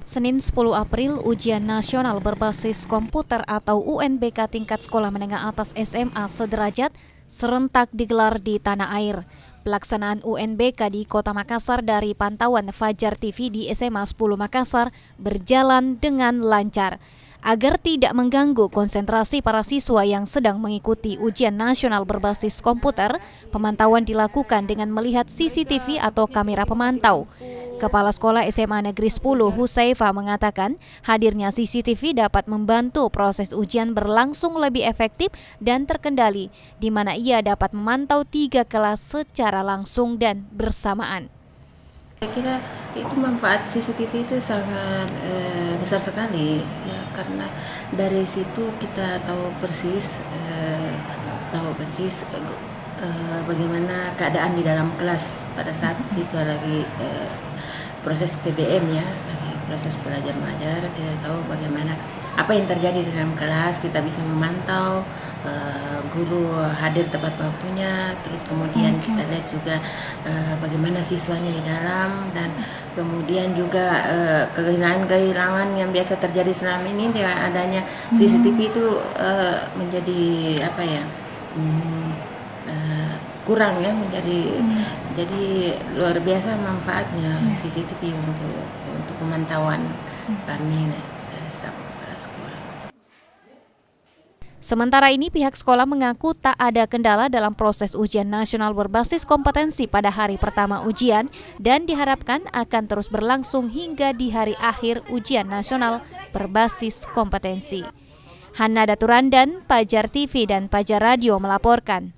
Senin 10 April, ujian nasional berbasis komputer atau UNBK tingkat sekolah menengah atas SMA sederajat serentak digelar di tanah air. Pelaksanaan UNBK di Kota Makassar dari pantauan Fajar TV di SMA 10 Makassar berjalan dengan lancar. Agar tidak mengganggu konsentrasi para siswa yang sedang mengikuti ujian nasional berbasis komputer, pemantauan dilakukan dengan melihat CCTV atau kamera pemantau. Kepala Sekolah SMA Negeri 10 Husaifa mengatakan hadirnya CCTV dapat membantu proses ujian berlangsung lebih efektif dan terkendali, di mana ia dapat memantau 3 kelas secara langsung dan bersamaan. Saya kira itu manfaat CCTV itu sangat besar sekali ya, karena dari situ kita tahu persis bagaimana keadaan di dalam kelas pada saat siswa lagi proses PBM ya, lagi proses belajar mengajar. Kita tahu bagaimana apa yang terjadi di dalam kelas, kita bisa memantau guru hadir tepat waktunya, terus kemudian kita lihat juga bagaimana siswanya di dalam, dan kemudian juga kehilangan yang biasa terjadi selama ini dengan adanya CCTV itu menjadi apa ya, kurang ya, jadi luar biasa manfaatnya CCTV untuk pemantauan kami dari staf kepala sekolah. Sementara ini pihak sekolah mengaku tak ada kendala dalam proses ujian nasional berbasis kompetensi pada hari pertama ujian dan diharapkan akan terus berlangsung hingga di hari akhir ujian nasional berbasis kompetensi. Hana Daturandan, Fajar TV dan Fajar Radio melaporkan.